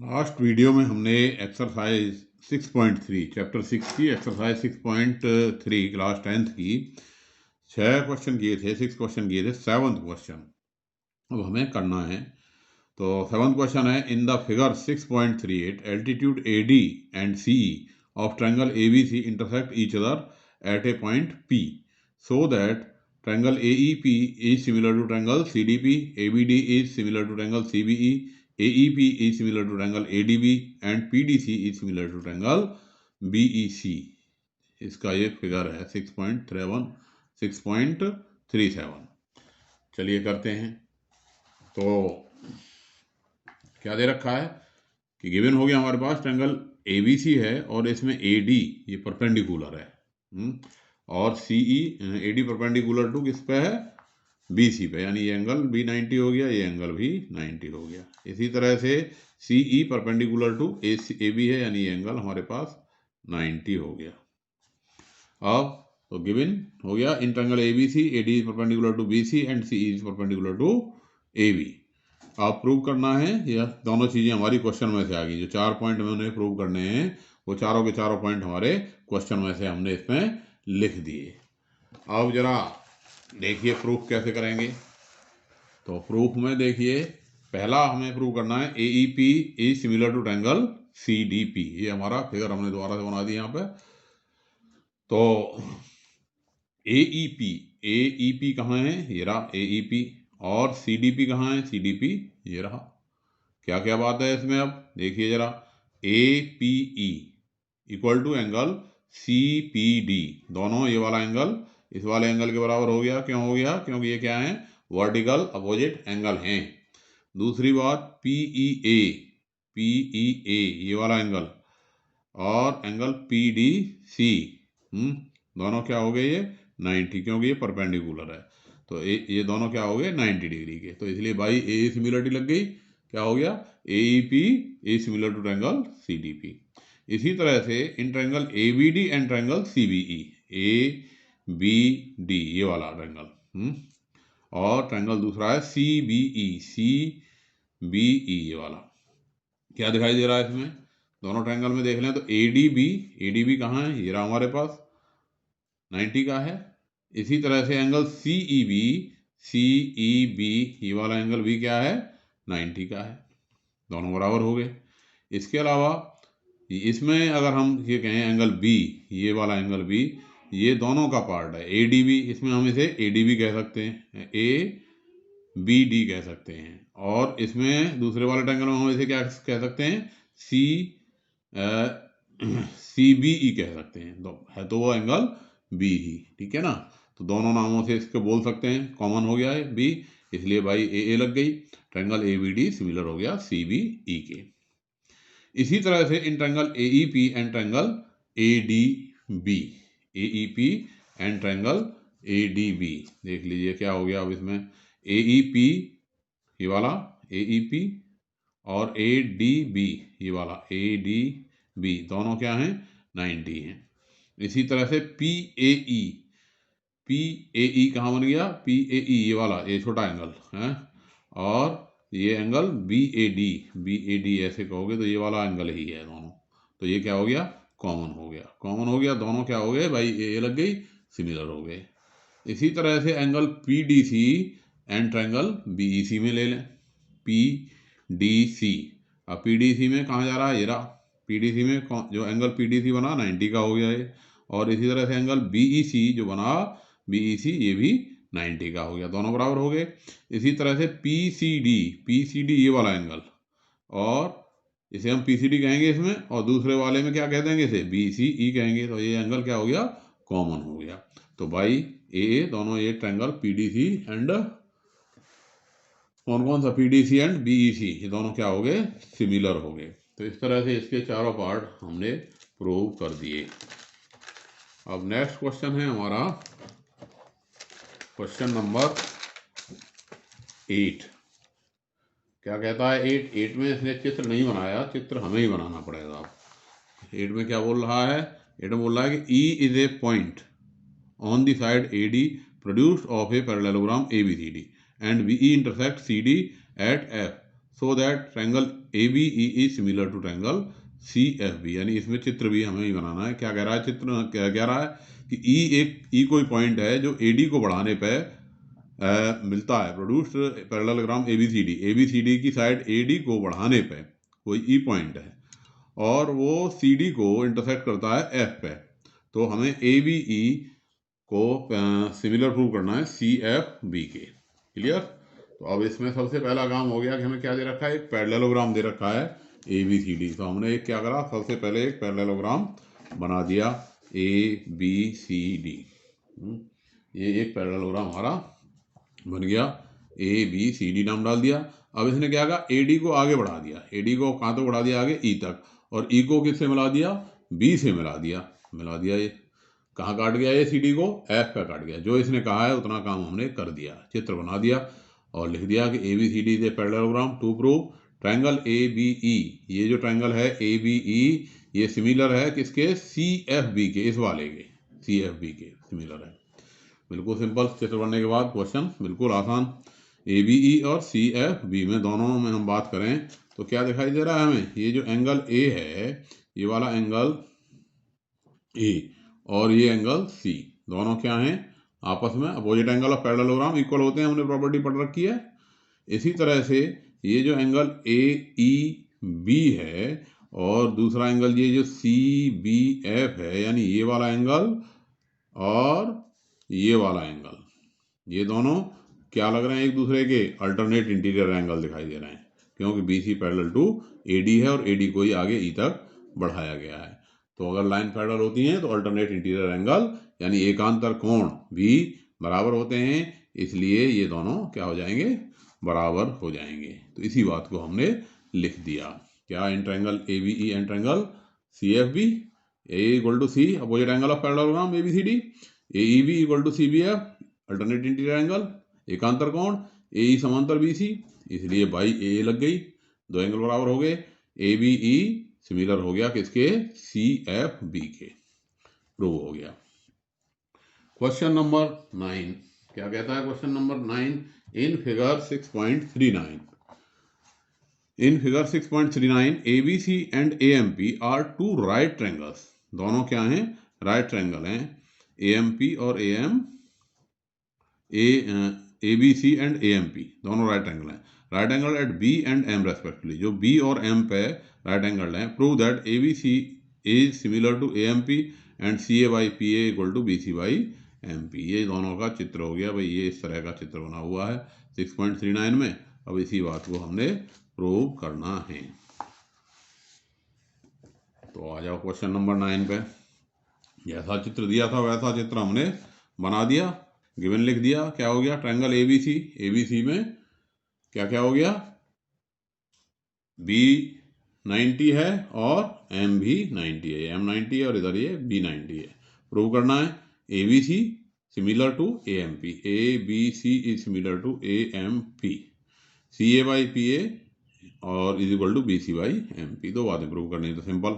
Last video में हमने exercise 6.3 chapter 6 की एक्सरसाइज 6.3 क्लास 10th की 6 क्वेश्चन किए थे, 6 क्वेश्चन किए थे। 7th क्वेश्चन अब हमें करना है। तो 7th क्वेश्चन है, in the figure 6.38 altitude AD and CE of triangle ABC intersect each other at A point P so that triangle AEP is similar to triangle CDP, ABD is similar to triangle CBE, AEP is similar to triangle ADB and PDC is similar to triangle BEC। इसका ये figure है 6.37। चलिए करते हैं। तो क्या दे रखा है कि गिवन हो गया हमारे पास ट्रायंगल ABC है और इसमें AD ये परपेंडिकुलर है और CE AD परपेंडिकुलर टू किस पे है, BC पे, यानी ये एंगल भी 90 हो गया, ये एंगल भी 90 हो गया। इसी तरह से CE परपेंडिकुलर टू AB है, यानी ये एंगल हमारे पास 90 हो गया। अब तो गिवन हो गया in triangle ABC AD is perpendicular to BC and CE is perpendicular to AB। अब प्रूव करना है, यह दोनों चीजें हमारी क्वेश्चन में से आ गई। जो 4 पॉइंट हमें उन्हें प्रूव करने हैं वो चारों के चारों पॉइंट हमारे क्वेश्चन में से हमने इसमें लिख दिए। अब जरा देखिए प्रूफ कैसे करेंगे। तो प्रूफ में देखिए, पहला हमें प्रूव करना है AEP is similar to triangle CDP। ये हमारा फिगर हमने दोबारा से बना दिया यहाँ पे। तो AEP कहाँ है, ये रहा AEP, और CDP कहाँ है, CDP ये रहा। क्या क्या बात है इसमें, अब देखिए जरा। APE equal to angle CPD, दोनों ये वाला एंगल इस वाले एंगल के बराबर हो गया। क्यों हो गया, क्योंकि ये क्या है, वर्टिकल अपोजिट एंगल हैं। दूसरी बात PEA ये वाला एंगल और एंगल PDC दोनों क्या हो गए, ये 90, क्योंकि ये परपेंडिकुलर है। तो ये दोनों क्या हो गए, 90 डिग्री के। तो इसलिए बाई ए सिमिलरिटी लग गई। क्या हो गया, AEP is similar to triangle CDP। इसी तरह से in triangle ABD and triangle CBE, ABD ये वाला ट्रायंगल और ट्रायंगल दूसरा है CBE ये वाला। क्या दिखाई दे रहा है इसमें, दोनों ट्रायंगल में देख लें तो ADB कहाँ है, ये रहा हमारे पास 90 का है। इसी तरह से एंगल CEB ये वाला एंगल भी क्या है, 90 का है। दोनों बराबर हो गए। इसके अलावा इसमें अगर हम ये कहें एंगल B, ये वाला एंगल B ये दोनों का पार्ट है ADB, इसमें हम इसे ADB कह सकते हैं, ABD कह सकते हैं। और इसमें दूसरे वाले ट्रायंगल में हम इसे क्या कह सकते हैं, CBE कह सकते हैं। तो है तो वो एंगल B ही, ठीक है ना। तो दोनों नामों से इसको बोल सकते हैं, कॉमन हो गया है B, इसलिए बाई AA लग गई। ट्रायंगल ABD सिमिलर हो गया CBE के। इसी तरह से in triangle AEP and triangle ADB, AEP and triangle ADB देख लीजिए क्या हो गया। अब इसमें AEP ये वाला AEP और ADB ये वाला ADB दोनों क्या हैं, 90 हैं। इसी तरह से PAE कहाँ बन गया, PAE ये वाला, ये छोटा एंगल है, और ये एंगल BAD ऐसे कहोगे तो ये वाला एंगल ही है दोनों। तो ये क्या हो गया, कॉमन हो गया। दोनों क्या हो गए भाई, ए लग गई, सिमिलर हो गए। इसी तरह से angle PDC and triangle BEC में ले लें। PDC, अब PDC में कहाँ जा रहा है, ये रहा। PDC में जो एंगल PDC बना 90 का हो गया ये। और इसी तरह से एंगल BEC जो बना BEC ये भी 90 का हो गया, दोनों बराबर हो गए। इसी तरह से PCD ये वाला एंगल, और इसे हम PCD कहेंगे इसमें, और दूसरे वाले में क्या कह देंगे, इसे BCE कहेंगे। तो ये एंगल क्या हो गया, कॉमन हो गया। तो बाई ए दोनों ये ट्रायंगल PDC एंड कौन सा PDC एंड BEC ये दोनों क्या हो गए, सिमिलर हो गए। तो इस तरह से इसके चारों पार्ट हमने प्रूव कर दिए। अब नेक्स्ट क्वेश्चन है हमारा क्वेश्चन नंबर 8। क्या कहता है 8 में इसने चित्र नहीं बनाया, चित्र हमें ही बनाना पड़ेगा। अब 8 में क्या बोल रहा है, 8 में बोल रहा है कि E is a point on the side AD produced of a parallelogram ABCD and BE intersect CD at F so that triangle ABE is similar to triangle CFB। यानी इसमें चित्र भी हमें ही बनाना है। क्या कह रहा है चित्र, क्या कह रहा है कि E कोई पॉइंट है जो AD को बढ़ाने पे मिलता है, प्रोड्यूस्ड पैरेललोग्राम ABCD की साइड AD को बढ़ाने पे कोई E पॉइंट है और वो CD को इंटरसेक्ट करता है F पे, तो हमें ABE को सिमिलर प्रूव करना है CFB के। क्लियर? तो अब इसमें सबसे पहला काम हो गया कि हमें क्या दे रखा है, एक पैरेललोग्राम दे रखा है ABCD। तो हमने एक क्या करा, सबसे पहले एक पैरेललोग्राम बना दिया ABCD। ये एक पैरेललोग्राम हमारा बन गया, ABCD नाम डाल दिया। अब इसने क्या कहा, AD को आगे बढ़ा दिया। AD को कहाँ तक बढ़ा दिया, आगे E तक, और E को किससे मिला दिया, B से मिला दिया। ये कहाँ काट गया, ये CD को F पे काट गया। जो इसने कहा है उतना काम हमने कर दिया, चित्र बना दिया और लिख दिया कि ABCD is a parallelogram to prove triangle ABE। ये जो ट्रायंगल है ABE ये सिमिलर है किसके, CFB के, इस वाले के CFB के सिमिलर है। बिल्कुल सिंपल। चित्र बनने के बाद क्वेश्चन बिल्कुल आसान। ABE और CFB में दोनों में हम बात करें तो क्या दिखाई दे रहा है हमें, ये जो एंगल A है, ये वाला एंगल A और ये एंगल C, दोनों क्या हैं, आपस में opposite angle of parallelogram equal होते हैं, हमने प्रॉपर्टी पढ़ रखी है। इसी तरह से ये जो एंगल AEB है और दूसरा एंगल ये जो CBF है, यानी ये वाला एंगल और ये वाला एंगल, ये दोनों क्या लग रहे हैं, एक दूसरे के अल्टरनेट इंटीरियर एंगल दिखाई दे रहे हैं, क्योंकि BC पैरेलल टू AD है और AD को ही आगे E तक बढ़ाया गया है। तो अगर लाइन पैरेलल होती हैं तो अल्टरनेट इंटीरियर एंगल यानी एकांतर कोण भी बराबर होते हैं, इसलिए ये दोनों क्या हो जाएंगे, बराबर हो जाएंगे। तो इसी बात को हमने लिख दिया। क्या, in triangle ABE and triangle CFB, A equal to C opposite angle of parallelogram ABCD, AEB equal to CBF alternate interior angle एकांतर कोण, AE समांतर BC, इसलिए बाई A लग गई, दो एंगल बराबर हो गए। ABE सिमिलर हो गया किसके, CFB के, प्रूव हो गया। क्वेश्चन नंबर 9 क्या कहता है, question number 9, in figure 6.39, in figure 6.39 ABC एंड AMP are two right triangles. दोनों क्या हैं, राइट ट्रायंगल हैं, AMP और ABC एंड AMP दोनों राइट एंगल हैं, right angle at B and M respectively. जो B और M पे राइट एंगल हैं, prove that ABC is similar to AMP and CA by PA equal to BC by MP। ये दोनों का चित्र हो गया भाई, ये इस तरह का चित्र बना हुआ है 6.39 में। अब इसी बात को हमने प्रूव करना है। तो आ जाओ क्वेश्चन नंबर 9 पे। जैसा चित्र दिया था वैसा चित्र हमने बना दिया, गिवन लिख दिया। क्या हो गया, ट्रायंगल ABC में क्या क्या हो गया, B 90 है और M भी 90 है, M 90 है और इधर ये B 90 है। प्रूव करना है ABC similar to AMP, ABC is similar to AMP, CA by PA और is equal to BC by MP। दो बातें प्रूव करनी है तो सिंपल।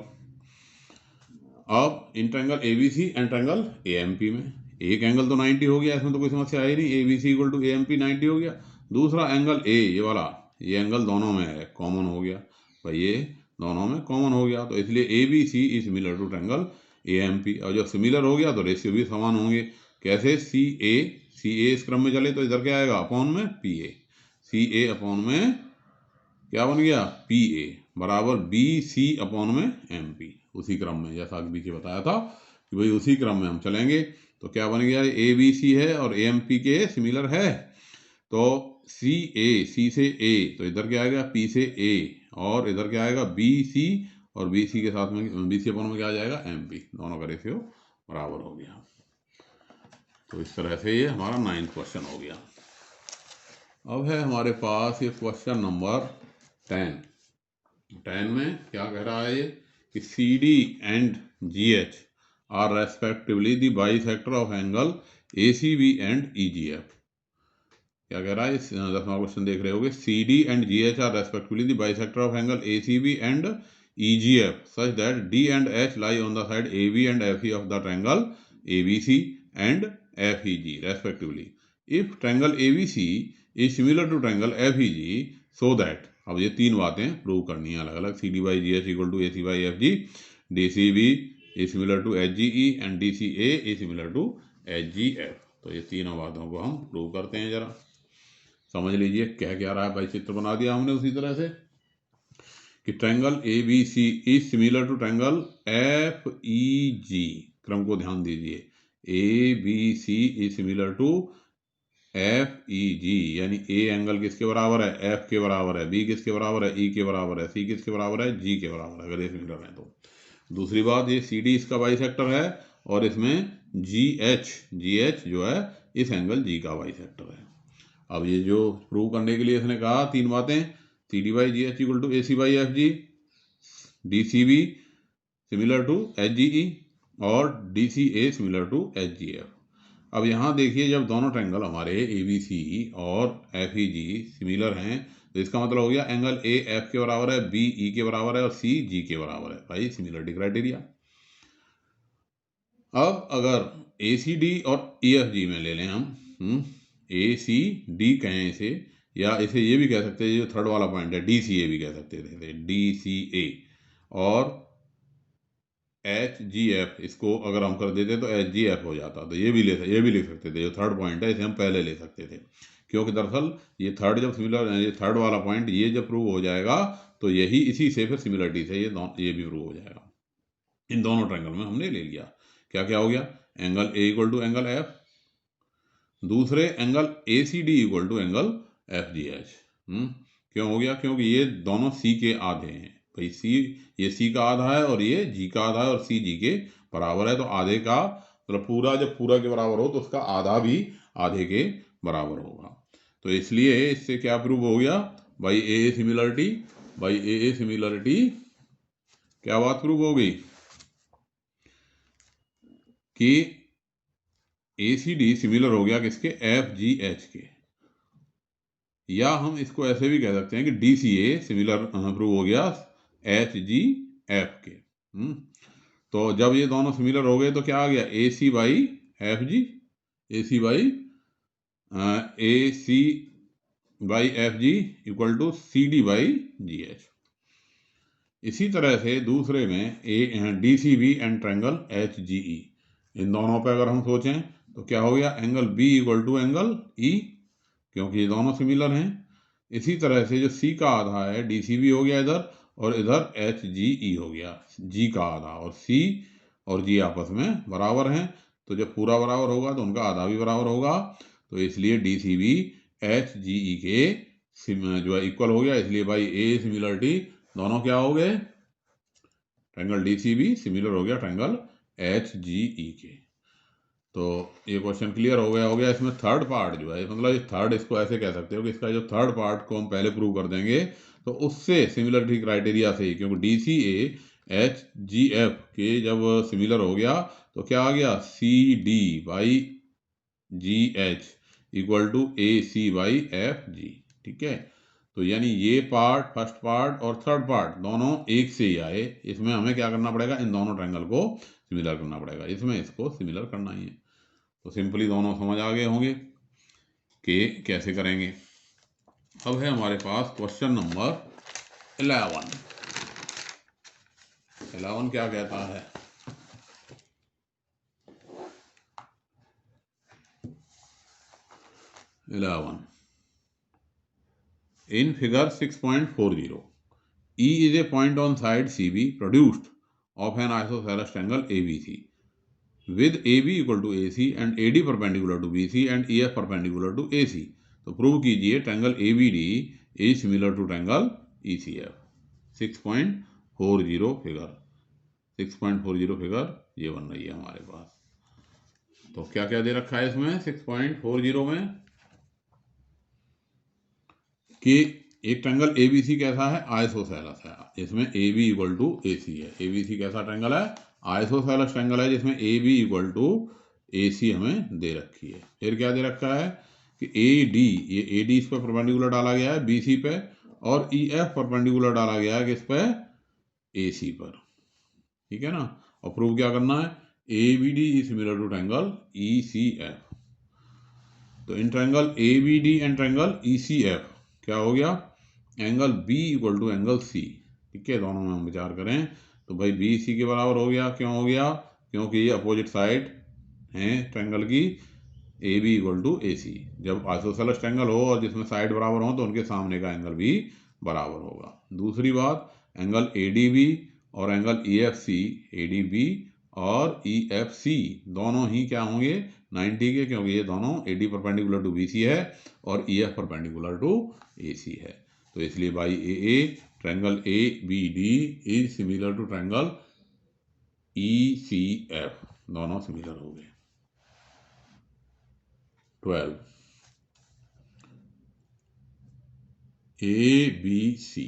अब in triangle ABC and triangle AMP में एक एंगल तो 90 हो गया, इसमें तो कोई समस्या आई नहीं, ABC इक्वल टू AMP 90 हो गया। दूसरा एंगल A ये वाला, ये एंगल दोनों में है, कॉमन हो गया भाई, ये दोनों में कॉमन हो गया, तो इसलिए ABC is similar to triangle AMP। और जब सिमिलर हो गया तो रेशियो भी समान होंगे। कैसे, CA इस क्रम में चले तो इधर क्या आएगा, अपॉन में PA, CA अपॉन में क्या बन गया, PA बराबर BC अपॉन में MP। उसी क्रम में जैसा अभी पीछे बताया था कि भाई उसी क्रम में हम चलेंगे। तो क्या बन गया, ABC है और AMP के सिमिलर है, तो C से A, तो इधर क्या आएगा P से A, और इधर क्या आएगा BC, और BC के साथ में BC अपॉन में क्या आ जाएगा MP, दोनों का रेशियो बराबर हो गया। तो इस तरह से ये हमारा 9th क्वेश्चन हो गया। अब है हमारे पास ये क्वेश्चन नंबर 10 में क्या कह रहा है ये कि CD and GH are respectively the bisector of angle ACB and EGF। क्या कह रहा है, 10वां क्वेश्चन देख रहे होगे, CD and GH are respectively the bisector of angle ACB and EGF such that D and H lie on the side AB and FE of the triangle ABC and FEG respectively. If triangle ABC is similar to triangle FEG, so that अब ये तीन बातें prove करनी है अलग अलग। C D by G H equal to A C by F G, D C B A similar to H G E and D C A similar to H G F. तो ये तीनों बातों को हम प्रूव करते हैं। जरा समझ लीजिए क्या क्या रहा है भाई। चित्र बना दिया हमने उसी तरह से कि triangle A B C is similar to triangle F E G. क्रम को ध्यान दीजिए, A B C is similar to F E G, यानी ए एंगल किसके बराबर है, एफ के बराबर है, बी किसके बराबर है, ई के बराबर है, सी किसके बराबर है, जी के बराबर है, अगर ये सिमिलर है तो। दूसरी बात, ये सी डी इसका बाइसेक्टर है और इसमें जी एच जो है इस एंगल जी का बाइसेक्टर है। अब ये जो प्रूव करने के लिए इसने कहा तीन बातें, C D by G H equal to A C by F G, D C B similar to H G E और D C A similar to H G F. अब यहाँ देखिए, जब दोनों ट्रायंगल हमारे ए बी सी और एफ ई जी similar हैं तो इसका मतलब हो गया एंगल ए एफ के बराबर है, बी ई के बराबर है और सी जी के बराबर है। भाई सिमिलरिटी क्राइटेरिया। अब अगर ए सी डी और ई एफ जी में ले लें हम, ए सी डी कहें इसे, या इसे ये भी कह सकते हैं, जो थर्ड वाला पॉइंट है डी सी ए भी कह सकते थे, डी सी ए, और एच जी एफ, इसको अगर हम कर देते तो एच जी एफ हो जाता। तो ये भी लिख सकते थे, जो थर्ड पॉइंट है इसे हम पहले ले सकते थे, क्योंकि दरअसल ये थर्ड जब सिमिलर, ये थर्ड वाला पॉइंट ये जब प्रूव हो जाएगा तो यही इसी से फिर सिमिलरिटी से ये भी प्रूव हो जाएगा। इन दोनों ट्रायंगल में हमने ले लिया। क्या क्या हो गया, angle A equal to angle F, दूसरे angle A C D equal to angle F G H. क्यों हो गया, क्योंकि ये दोनों सी के आधे हैं। भाई सी, ये सी का आधा है और ये जी का आधा है और सी जी के बराबर है, तो आधे का मतलब पूरा, जब पूरा के बराबर हो तो उसका आधा भी आधे के बराबर होगा। तो इसलिए इससे क्या प्रूव हो गया, भाई ए सिमिलरिटी, भाई ए सिमिलरिटी क्या बात प्रूव हो गई कि ए सी डी सिमिलर हो गया किसके, एफ जी एच के। या हम इसको ऐसे भी कह सकते हैं कि D C A similar prove हो गया एच जी एफ के। तो जब ये दोनों सिमिलर हो गए तो क्या आ गया, A C by F G, A C by F G equal to C D by G H. इसी तरह से दूसरे में D C B and triangle H G E, इन दोनों पे अगर हम सोचें तो क्या हो गया, angle B equal to angle E, क्योंकि ये दोनों सिमिलर हैं। इसी तरह से जो सी का आधा है डी सी बी हो गया इधर, और इधर एच जी ई हो गया जी का आधा, और सी और जी आपस में बराबर हैं, तो जब पूरा बराबर होगा तो उनका आधा भी बराबर होगा। तो इसलिए D C B H G E के जो है इक्वल हो गया। इसलिए भाई ए सिमिलरिटी दोनों क्या हो गए, triangle D C B similar हो गया ट्रायंगल एच जी ई के। तो ये क्वेश्चन क्लियर हो गया। इसमें थर्ड पार्ट जो है, मतलब थर्ड, इसको ऐसे कह सकते हो कि इसका जो थर्ड पार्ट को हम पहले प्रूव कर देंगे तो उससे सिमिलरिटी क्राइटेरिया से ही, क्योंकि D C A H G F के जब सिमिलर हो गया तो क्या आ गया, C D by G H equal to A C by F G. ठीक है, तो यानी ये पार्ट, फर्स्ट पार्ट और थर्ड पार्ट दोनों एक से ही आए। इसमें हमें क्या करना पड़ेगा, इन दोनों ट्रायंगल को सिमिलर करना पड़ेगा, इसमें इसको सिमिलर करना ही है। तो सिंपली दोनों समझ आ गए होंगे कि कैसे करेंगे। अब है हमारे पास क्वेश्चन नंबर 11। 11 क्या कहता है, in figure 6.40 E is a point on side CB produced of an isosceles triangle ABC with AB equal to AC and AD perpendicular to BC and EF perpendicular to AC। तो prove कीजिए triangle ABD is similar to triangle ECF। 6.40 figure ये बन रही है हमारे पास। तो क्या क्या दे रखा है इसमें 6.40 में कि एक ट्रायंगल ABC कैसा है, आइसोसेलेस है, इसमें AB इक्वल टू AC है। ABC कैसा ट्रायंगल है, आइसोसेलेस ट्रायंगल है, जिसमें AB इक्वल टू AC हमें दे रखी है। फिर क्या दे रखा है कि AD, ये AD इस पर परपेंडिकुलर डाला गया है BC पे, और EF परपेंडिकुलर डाला गया है किस पे, AC पर। ठीक है ना, और प्रूव क्या करना है, ABD is similar to triangle ECF। तो in triangle ABD and triangle ECF क्या हो गया, angle B equal to angle C. ठीक है, दोनों में हम विचार करें तो भाई बी सी के बराबर हो गया। क्यों हो गया? क्योंकि ये अपोजिट साइड हैं ट्रायंगल की। ए बी इक्वल टू ए सी, जब आइसोसेलेस ट्रायंगल हो और जिसमें साइड बराबर हो तो उनके सामने का एंगल भी बराबर होगा। दूसरी बात, एंगल ए डी बी और angle E F C, A D B और ई एफ सी दोनों ही क्या होंगे? 90 के, क्योंकि ये दोनों A D perpendicular to B C है और E F perpendicular to A C है। तो इसलिए by A triangle A B D is similar to triangle E C F, दोनों सिमिलर हो गए। 12 ए बी सी।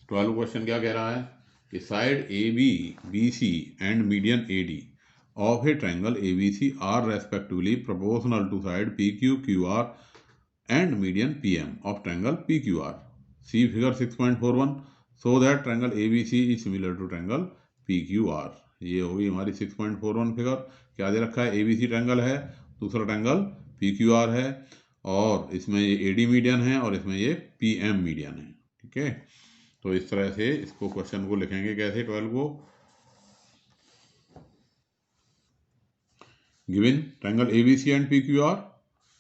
12 क्वेश्चन क्या कह रहा है कि side A B B C and median A D of a triangle A B C are respectively proportional to side P Q Q R and median P M of triangle P Q R. See figure 6.41 so that triangle A B C is similar to triangle P Q R. ये होगी हमारी 6.41 figure. क्या दे रखा है? A B C triangle है, दूसरा triangle P Q R है, और इसमें ये ए डी मीडियन है और इसमें ये पी एम मीडियन है। ठीक है, तो इस तरह से इसको क्वेश्चन को लिखेंगे कैसे 12 को। Given triangle A B C and P Q R,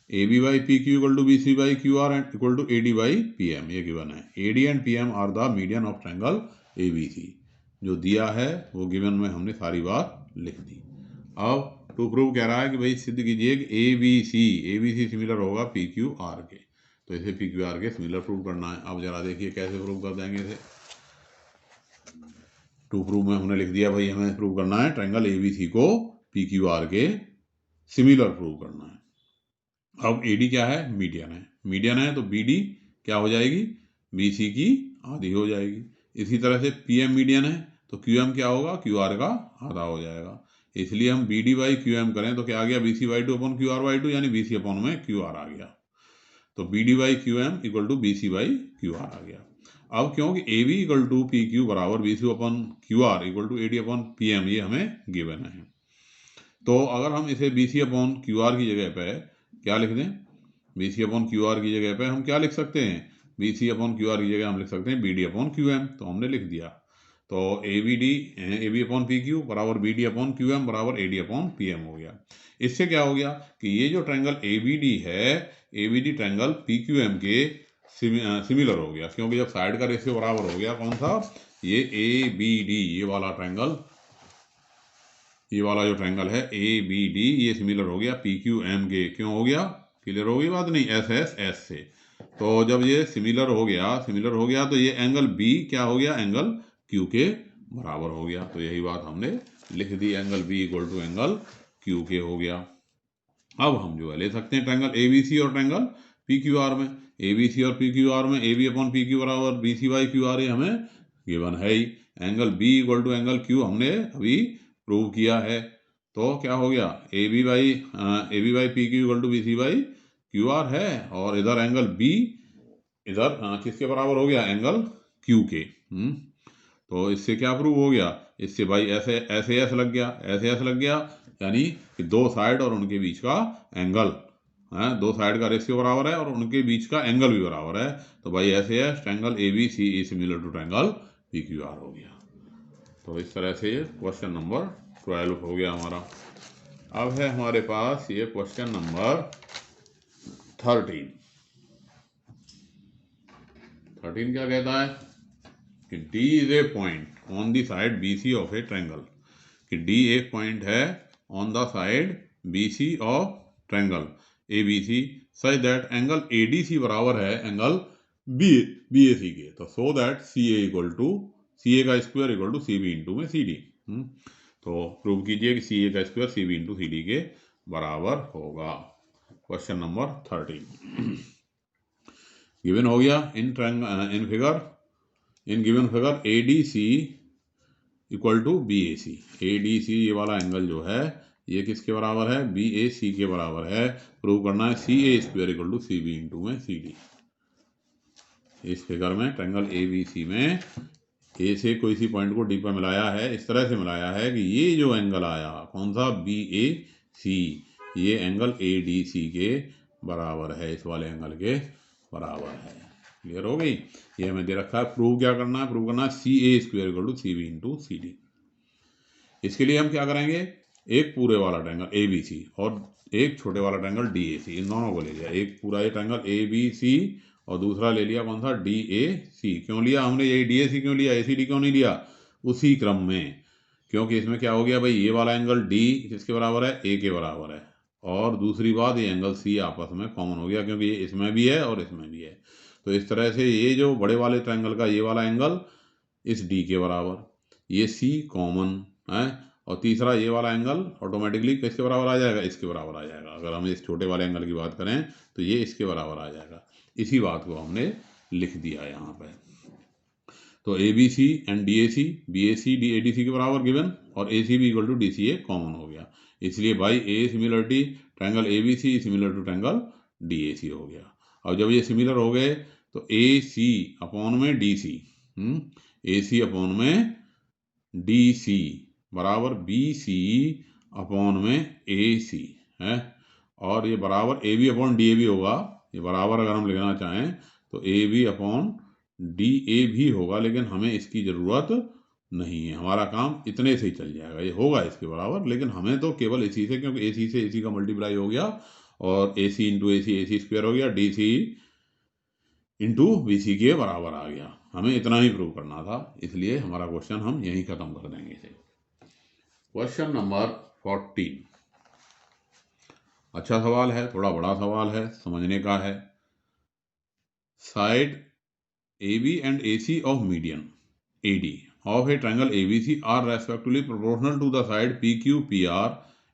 A B by P Q equal to B C by Q R and equal to A D by P M, ये गिवन है। A D and P M are the median of triangle A B C. जो दिया है वो given में हमने सारी बात लिख दी। अब टू प्रूव कह रहा है कि भाई सिद्ध कीजिए कि ए बी सी सिमिलर होगा पी क्यू आर के। तो इसे पी क्यू आर के सिमिलर प्रूव करना है। अब जरा देखिए कैसे प्रूव कर देंगे इसे। टू प्रूव में हमने लिख दिया भाई हमें प्रूव करना है ट्रायंगल ए बी सी को पी क्यू आर के सिमिलर प्रूव करना है। अब ए डी क्या है? मीडियन है। मीडियन है तो बी डी क्या हो जाएगी? बी सी की आधी हो जाएगी। इसी तरह से पी एम मीडियन है तो क्यू एम क्या होगा? क्यू आर का आधा हो जाएगा। इसलिए हम B D by Q M करें तो क्या आ गया? B C by two upon Q R by two, यानी बी सी अपॉन में क्यू आर आ गया। तो B D by Q M equal to B C by Q R आ गया। अब क्योंकि A B equal to P Q बराबर B C upon Q R equal to A D upon P M, ये हमें गिवन है। तो अगर हम इसे B C upon Q R की जगह पे क्या लिख दें? B C upon Q R की जगह पे हम क्या लिख सकते हैं? B C upon Q R की जगह हम लिख सकते हैं B D upon Q M. तो हमने लिख दिया। तो A B upon P Q बराबर B D upon Q M बराबर A D upon P M हो गया। इससे क्या हो गया कि ये जो ट्रायंगल ए बी डी है, A B D triangle P Q M के सिमिलर हो गया, क्योंकि जब साइड का रेशियो बराबर हो गया। कौन सा? ये ए बी डी, ये वाला ट्रायंगल, ये वाला जो ट्रायंगल है ए बी डी, ये सिमिलर हो गया पी क्यू एम के। क्यों हो गया? क्लियर हो गई बात नहीं? एस एस एस से। तो जब ये सिमिलर हो गया तो ये एंगल बी क्या हो गया? एंगल क्यू के बराबर हो गया। तो यही बात हमने लिख दी, angle B equal to angle Q के हो गया। अब हम जो है ले सकते हैं ट्रायंगल ए बी सी और ट्रायंगल पी क्यू आर में। ए बी सी और पी क्यू आर में A B upon P Q बराबर B C by Q R, ये हमें गिवन है ही। Angle B equal to angle Q हमने अभी प्रूव किया है। तो क्या हो गया? A B by P Q equal to B C by Q R है, और इधर एंगल बी इधर किसके बराबर हो गया? एंगल क्यू के। तो इससे क्या प्रूव हो गया? इससे भाई ऐसे ऐसे एस लग गया, ऐसे एस लग गया, यानी कि दो साइड और उनके बीच का एंगल है, दो साइड का रेशियो बराबर है और उनके बीच का एंगल भी बराबर है। तो भाई ऐसे S triangle A B C is similar to triangle P Q R हो गया। तो इस तरह से ये क्वेश्चन नंबर 12 हो गया हमारा। अब है हमारे पास ये क्वेश्चन नंबर 13। 13 क्या कहता है कि D is a point on the side BC of a triangle, कि D एक पॉइंट है on the side BC of triangle ABC, such that angle ADC बराबर है एंगल BAC के। तो सो दैट CA का square equal to CB into में CD। तो प्रूव कीजिए कि CA का स्क्वायर CB इंटू CD के बराबर होगा। क्वेश्चन नंबर 13 गिवन हो गया in given figure ADC equal to BAC। ADC ये वाला एंगल जो है ये किसके बराबर है? BAC के बराबर है। प्रूव करना है CA square equal to CB into में CD। इस फिगर में ट्रायंगल ABC में ए से कोई सी पॉइंट को डी पर मिलाया है, इस तरह से मिलाया है कि ये जो एंगल आया कौन सा? BAC, ये एंगल ADC के बराबर है, इस वाले एंगल के बराबर है। क्लियर हो गई। ये हमें दे रखा है, प्रूव क्या करना है, प्रूव करना है CA square equal to CB into CD। इसके लिए हम क्या करेंगे, एक पूरे वाला ट्रायंगल ABC और एक छोटे वाला ट्रायंगल DAC, इन दोनों को ले लिया, एक पूरा ये ट्रायंगल ABC और दूसरा ले लिया कौन सा, DAC। क्यों लिया हमने यही DAC, क्यों लिया ACD क्यों नहीं लिया, उसी क्रम में, क्योंकि इसमें क्या हो गया भाई, ये वाला एंगल D किसके बराबर है, A के बराबर है, और दूसरी बात ये एंगल C आपस में कॉमन हो गया, क्योंकि ये इसमें भी है और इसमें भी है। तो इस तरह से ये जो बड़े वाले ट्रायंगल का ये वाला एंगल इस D के बराबर, ये C कॉमन है, और तीसरा ये वाला एंगल ऑटोमेटिकली किसके बराबर आ जाएगा, इसके बराबर आ जाएगा। अगर हम इस छोटे वाले एंगल की बात करें तो ये इसके बराबर आ जाएगा। इसी बात को हमने लिख दिया यहाँ पे। तो ABC and DAC, BAC ADC के बराबर गिवन, और ACB equal to DCA common हो गया, इसलिए by A similarity triangle ABC similar to triangle DAC हो गया। अब जब ये सिमिलर हो गए तो AC अपॉन में DC, AC अपॉन में DC बराबर BC अपॉन में AC है, और ये बराबर AB अपॉन DAB होगा। ये बराबर अगर हम लिखना चाहें तो AB अपॉन DAB होगा, लेकिन हमें इसकी ज़रूरत नहीं है, हमारा काम इतने से ही चल जाएगा, ये होगा इसके बराबर, लेकिन हमें तो केवल AC से, क्योंकि AC से AC का मल्टीप्लाई हो गया और AC इंटू AC स्क्वायर हो गया, DC इंटू BC के बराबर आ गया, हमें इतना ही प्रूव करना था, इसलिए हमारा क्वेश्चन हम यहीं ख़त्म कर देंगे इसे। क्वेश्चन नंबर 14, अच्छा सवाल है, थोड़ा बड़ा सवाल है, समझने का है। Side AB and AC of median AD of a triangle ABC are respectively proportional to the side PQ PR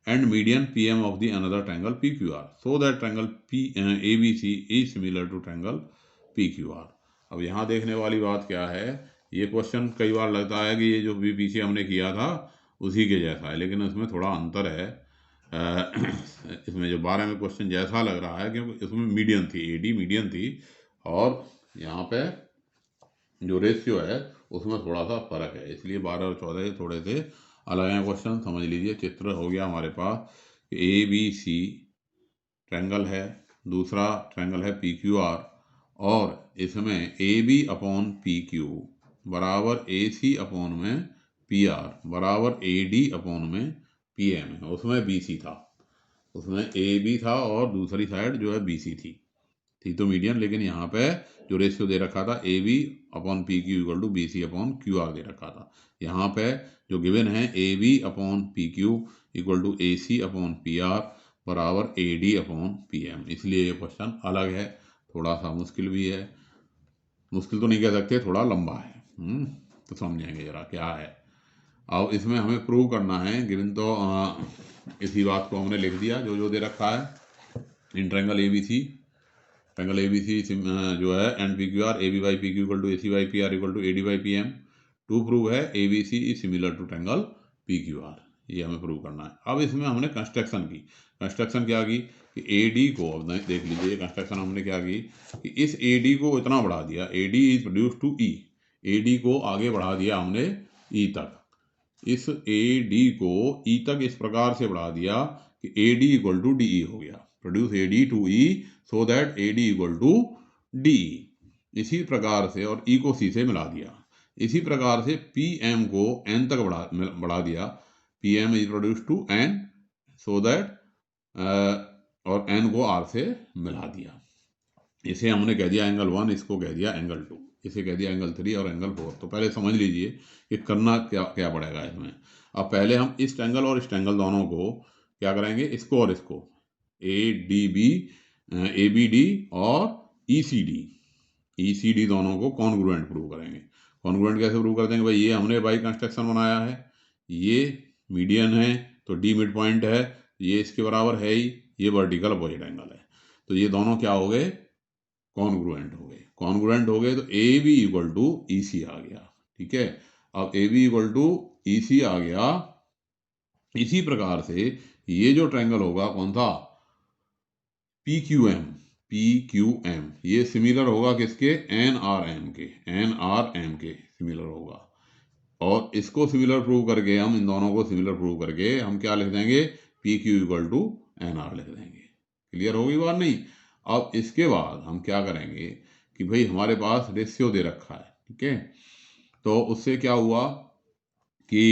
and median PM of the another triangle PQR, so that triangle ABC is similar to triangle PQR। अब यहाँ देखने वाली बात क्या है, ये question कई बार लगता है कि ये जो भी पीछे हमने किया था उसी के जैसा है, लेकिन उसमें थोड़ा अंतर है। इसमें जो 12 में क्वेश्चन जैसा लग रहा है, क्योंकि इसमें मीडियन थी, AD मीडियन थी, और यहाँ पे जो रेशियो है उसमें थोड़ा सा फर्क है, इसलिए 12 और 14 थोड़े से अलग हैं क्वेश्चन। समझ लीजिए, चित्र हो गया हमारे पास, ABC ट्रायंगल है, दूसरा ट्रायंगल है PQR, और इसमें AB अपॉन PQ बराबर AC अपॉन में PR बराबर AD अपॉन में PM है। उसमें BC था, उसमें AB था और दूसरी साइड जो है BC थी तो मीडियन, लेकिन यहाँ पे जो रेशियो दे रखा था AB upon PQ equal to BC upon QR दे रखा था। यहाँ पे जो गिवन है AB upon PQ equal to AC upon PR बराबर AD अपॉन PM, इसलिए ये क्वेश्चन अलग है, थोड़ा सा मुश्किल भी है, मुश्किल तो नहीं कह सकते, थोड़ा लंबा है। तो समझेंगे जरा क्या है। अब इसमें हमें प्रूव करना है, गिवन तो इसी बात को हमने लिख दिया जो जो दे रखा है। In triangle ABC, triangle ABC जो है and PQR, AB by PQ equal to AC by PR equal to AD by PM, to prove है ABC is similar to triangle PQR, ये हमें प्रूव करना है। अब इसमें हमने कंस्ट्रक्शन की, कंस्ट्रक्शन क्या की कि AD को, अब देख लीजिए कंस्ट्रक्शन हमने क्या की कि इस AD को इतना बढ़ा दिया, AD is produce to E, AD को आगे बढ़ा दिया हमने E तक, इस AD को E तक इस प्रकार से बढ़ा दिया कि AD इक्वल टू DE हो गया, produce AD to E so that AD equal to DE। इसी प्रकार से, और E को C से मिला दिया, इसी प्रकार से PM को N तक बढ़ा दिया, PM is produce to N so that, और N को R से मिला दिया। इसे हमने कह दिया एंगल 1, इसको कह दिया एंगल 2, इसे कह दिया एंगल 3 और एंगल 4। तो पहले समझ लीजिए कि करना क्या पड़ेगा इसमें। अब पहले हम इस ट्रायंगल और इस ट्रायंगल दोनों को क्या करेंगे, इसको और इसको, ADB ABD और ECD दोनों को कॉन्ग्रुएंट प्रूव करेंगे। कॉन्ग्रुएंट कैसे प्रूव कर देंगे भाई, ये हमने बाई कंस्ट्रक्शन बनाया है, ये मीडियन है तो D मिड पॉइंट है, ये इसके बराबर है ही, ये वर्टिकल अपोजिट एंगल है, तो ये दोनों क्या हो गए, कॉन्ग्रुएंट हो गए। कॉन्ग्रुएंट हो गए तो AB इक्वल टू EC आ गया, ठीक है। अब AB इक्वल टू EC आ गया, इसी प्रकार से ये जो ट्रायंगल होगा कौन था, PQM, ये सिमिलर होगा किसके, NRM के सिमिलर होगा, और इसको सिमिलर प्रूव करके हम, इन दोनों को सिमिलर प्रूव करके हम क्या लिख देंगे, PQ इक्वल टू NR लिख देंगे। क्लियर होगी बात नहीं। अब इसके बाद हम क्या करेंगे कि भाई हमारे पास रेशियो दे रखा है, ठीक है। तो उससे क्या हुआ कि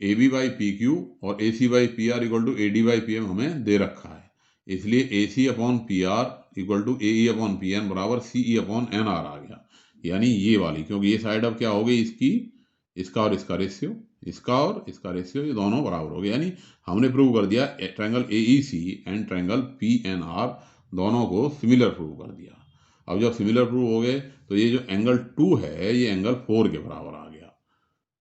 A B by P Q और A C by P R equal to A D by P M हमें दे रखा है, इसलिए A C upon P R equal to A E upon P N बराबर C E upon N R आ गया। यानी ये वाली, क्योंकि ये साइड अब क्या हो गई इसकी, इसका और इसका रेशियो, इसका और इसका रेशियो, ये दोनों बराबर हो गए। यानी हमने प्रूव कर दिया triangle A E C and triangle P N R दोनों को सिमिलर प्रूव कर दिया। अब जब सिमिलर प्रूव हो गए तो ये जो एंगल 2 है ये एंगल 4 के बराबर आ गया।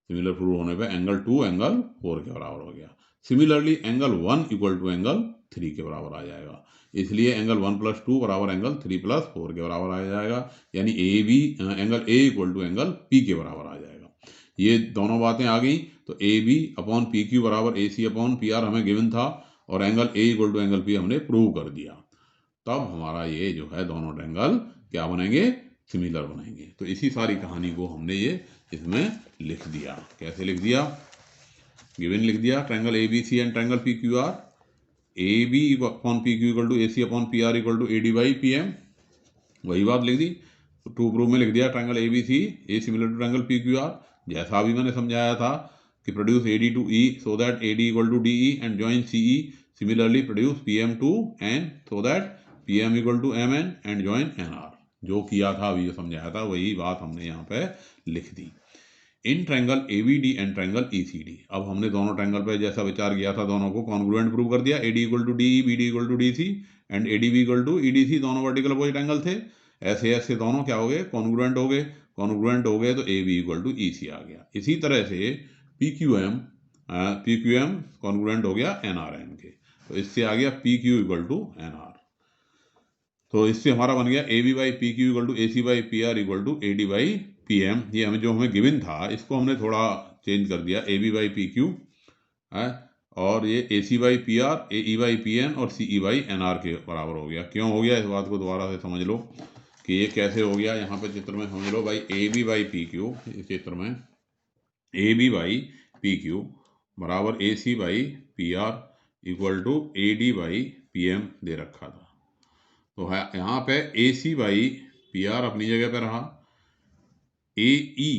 सिमिलर प्रूव होने पे एंगल 2 एंगल 4 के बराबर हो गया। Similarly angle 1 equal to angle 3 के बराबर आ जाएगा, इसलिए एंगल 1 प्लस 2 बराबर एंगल 3 प्लस 4 के बराबर आ जाएगा। यानी A B angle A equal to angle P के बराबर आ जाएगा। ये दोनों बातें आ गई तो A B upon P Q बराबर A C upon P R हमें गिवन था और angle A equal to angle P हमने प्रूव कर दिया। तब हमारा ये जो है दोनों ट्रायंगल क्या बनेंगे, सिमिलर बनेंगे। तो इसी सारी कहानी को हमने ये इसमें लिख दिया। कैसे लिख दिया, गिवन लिख दिया triangle A B C and triangle P Q R, A B upon P Q equal to A C upon P R equal to A D by P M, वही बात लिख दी। टू प्रूफ में लिख दिया triangle A B C A similar to triangle P Q R, जैसा अभी मैंने समझाया था कि produce A D to E so that A D equal to D E and join C E, similarly produce P M to N so that P M equal to M N and join N R. जो किया था अभी जो समझाया था वही बात हमने यहाँ पे लिख दी। In triangle A B D and triangle E C D, अब हमने दोनों ट्रायंगल पे जैसा विचार किया था दोनों को कॉन्ग्रुएंट प्रूव कर दिया। A D equal to D E, B D equal to D C and A D B equal to E D C, दोनों वर्टिकल अपोजिट एंगल थे। ऐसे ऐसे दोनों क्या हो गए, कॉन्ग्रुएंट हो गए। कॉन्ग्रुएंट हो गए तो ए बी इक्वल टू ई सी आ गया। इसी तरह से पी क्यू एम कॉन्ग्रुएंट हो गया एन आर एन के, तो इससे आ गया P Q equal to N R. तो इससे हमारा बन गया A B by P Q equal to A C by P R equal to A D by P M. ये हमें जो हमें गिवन था इसको हमने थोड़ा चेंज कर दिया, A B by P Q है और ये A C by P R, A E by P N और C E by N R के बराबर हो गया। क्यों हो गया इस बात को दोबारा से समझ लो कि ये कैसे हो गया। यहाँ पे चित्र में समझ लो भाई, A B by P Q, इस चित्र में A B by P Q बराबर A C by P R equal to A D by P M दे रखा था। तो है यहाँ पे A C by P R अपनी जगह पे रहा, ए ई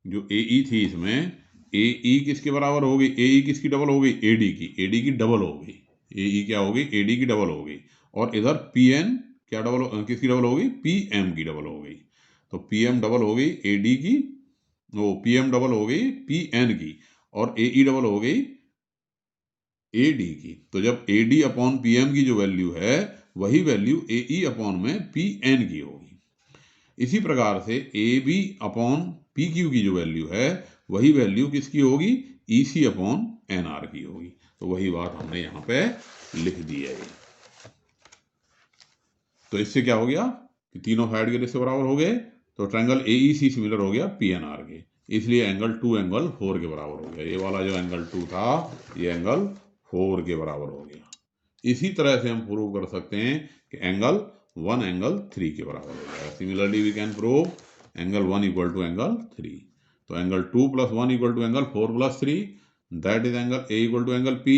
जो ए ई थी इसमें ए ई किसके बराबर हो गई, ए ई किसकी डबल हो गई, ए डी की, ए डी की डबल हो गई। ए ई क्या हो गई, ए डी की डबल हो गई। और इधर पी एन क्या डबल किसकी डबल हो गई, पी एम की डबल हो गई। तो पी एम डबल हो गई ए डी की, वो पी एम डबल हो गई पी एन की और ए ई डबल हो गई ए डी की। तो जब A D upon P M की जो वैल्यू है वही वैल्यू ए ई अपॉन में पी एन की होगी। इसी प्रकार से A B upon P Q की जो वैल्यू है वही वैल्यू किसकी होगी, E C upon N R की होगी। तो वही बात हमने यहाँ पे लिख दी है। तो इससे क्या हो गया कि तीनों साइड के रेशियो बराबर हो गए, तो triangle A E C similar हो गया पी एन आर के, इसलिए एंगल 2 एंगल 4 के बराबर हो गया। ये वाला जो एंगल 2 था ये एंगल 4 के बराबर हो गया। इसी तरह से हम प्रूव कर सकते हैं कि एंगल 1 एंगल 3 के बराबर हो जाएगा। Similarly we can prove angle 1 equal to angle 3। तो angle 2 plus 1 equal to angle 4 plus 3, that is angle A equal to angle P,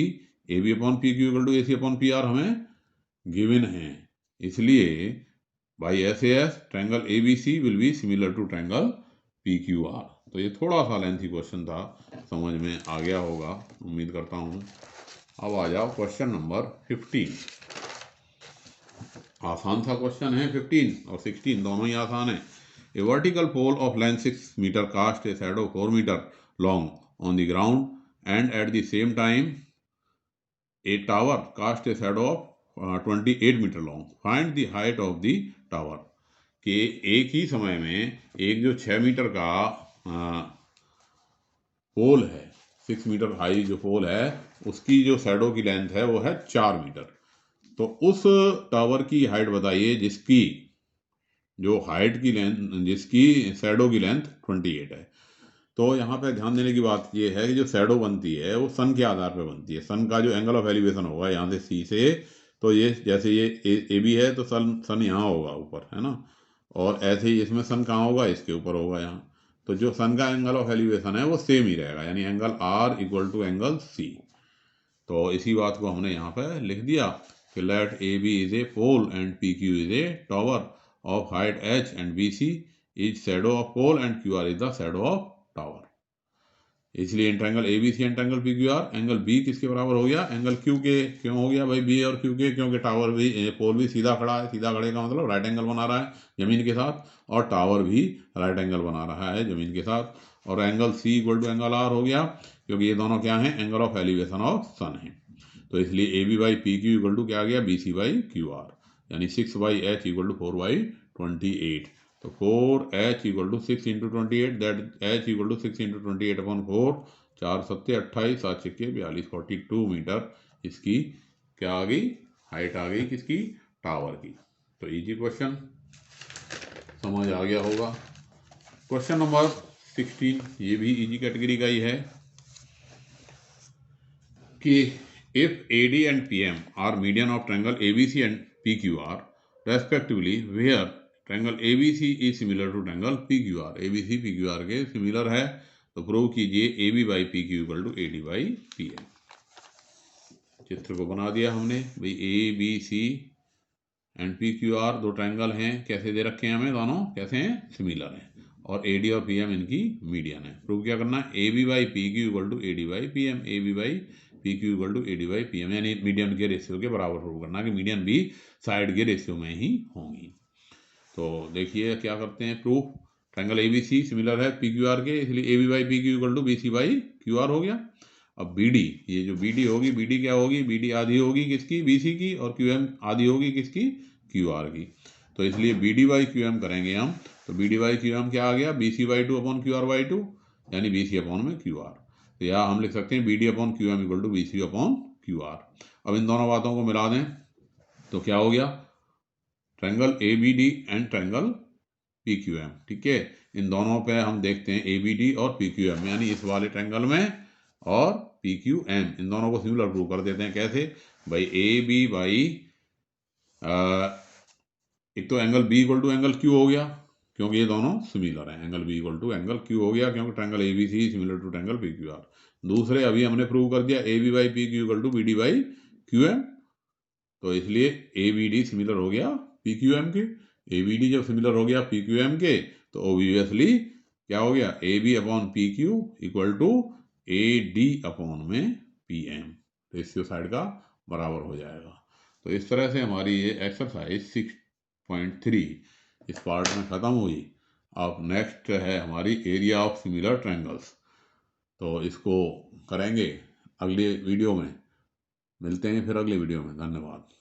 A B upon P Q equal to A C upon P R हमें given है। इसलिए by S A S triangle A B C will be similar to triangle P Q R. तो ये थोड़ा सा lengthy question था, समझ में आ गया होगा उम्मीद करता हूँ। अब आ जाओ क्वेश्चन नंबर 15। आसान सा क्वेश्चन है, 15 और 16 दोनों ही आसान है। A vertical pole of length 6 metre cast a shadow 4 metre long on the ground and at the same time a tower cast a shadow of 28 metre long, find the height of the tower. कि एक ही समय में एक जो 6 metre का पोल है, 6 metre high जो पोल है उसकी जो शैडो की लेंथ है वो है 4 मीटर। तो उस टावर की हाइट बताइए जिसकी जो हाइट की लेंथ, जिसकी शैडो की लेंथ 28 है। तो यहाँ पे ध्यान देने की बात ये है कि जो शैडो बनती है वो सन के आधार पे बनती है। सन का जो एंगल ऑफ एलिवेशन होगा यहाँ से सी से, तो ये जैसे ये ए बी है तो सन यहाँ होगा ऊपर, है ना, और ऐसे ही इसमें सन कहाँ होगा, इसके ऊपर होगा यहाँ। तो जो सन का एंगल ऑफ एलिवेशन है वो सेम ही रहेगा, यानी angle R equal to angle C. तो इसी बात को हमने यहाँ पे लिख दिया कि let A B is a pole and P Q is a tower of height h and BC is shadow of pole and QR is the shadow of tower. इसलिए इन triangle ABC and triangle PQR angle B किसके बराबर हो गया? Angle Q के। क्यों हो गया भाई B और Q के? क्योंकि टावर भी, पोल भी सीधा खड़ा है। सीधा खड़े का मतलब राइट एंगल बना रहा है जमीन के साथ, और टावर भी राइट एंगल बना रहा है जमीन के साथ। और angle C equal to angle R हो गया, क्योंकि ये दोनों क्या है? Angle of elevation of sun है। तो इसलिए AB by PQ equal to क्या आ गया? BC बाई QR, यानी 6 by H equal to 4 by 28। तो 4H equal to 6 into 28, that H equal to 6 into 28 upon 4, 4 सत्ते 28, 7 छक्के 42, 42 मीटर इसकी क्या आ गई? हाइट आ गई किसकी? टावर की। तो इजी क्वेश्चन समझ आ गया होगा। क्वेश्चन नंबर 16, ये भी इजी कैटेगरी का ही है कि if AD and PM are median of triangle ABC and PQR respectively, where triangle ABC is similar to triangle PQR, ABC PQR के सिमिलर है, तो प्रूव कीजिए AB by PQ equal to AD by PM। चित्र को बना दिया हमने भाई, ABC एंड PQR दो ट्रायंगल हैं, कैसे दे रखे हैं हमें? दोनों कैसे हैं? सिमिलर हैं, और AD और PM इनकी मीडियन है। प्रूव क्या करना है? AB by PQ equal to AD by PM, AB by PQ equal to AD by PM, यानी मीडियन के रेशियो के बराबर प्रूव करना कि मीडियन भी साइड के रेशियो में ही होंगी। तो देखिए क्या करते हैं प्रूफ। ट्रायंगल ABC सिमिलर है PQR के, इसलिए AB by PQ equal to BC by QR हो गया। अब BD, ये जो BD होगी, BD क्या होगी? BD आधी होगी किसकी? BC की, और QM आधी होगी किसकी? QR की। तो इसलिए BD बाई QM करेंगे हम, तो BD बाई QM क्या आ गया? BC by 2 upon QR by 2, यानी BC अपॉन में QR। तो यहाँ हम लिख सकते हैं BD upon QM equal to BC upon QR। अब इन दोनों बातों को मिला दें तो क्या हो गया? Triangle ABD and triangle PQM, ठीक है। इन दोनों पे हम देखते हैं ABD और PQM, यानी इस वाले ट्रायंगल में और PQM, इन दोनों को सिमिलर प्रूव कर देते हैं। कैसे भाई? AB बाई एक तो angle B equal to angle Q हो गया, क्योंकि ये दोनों सिमिलर हैं। Angle B equal to angle Q हो गया, क्योंकि triangle ABC similar to triangle PQR। दूसरे अभी हमने प्रूव कर दिया AB by PQ equal to BD by QM, तो इसलिए ABD सिमिलर हो गया PQM के। ABD जब सिमिलर हो गया PQM के, तो ऑब्वियसली क्या हो गया? AB upon PQ equal to AD upon में PM, रेशियो साइड का बराबर हो जाएगा। तो इस तरह से हमारी ये एक्सरसाइज 6.3 इस पार्ट में ख़त्म हुई। अब नेक्स्ट है हमारी एरिया ऑफ सिमिलर ट्रायंगल्स, तो इसको करेंगे अगले वीडियो में। मिलते हैं फिर अगले वीडियो में। धन्यवाद।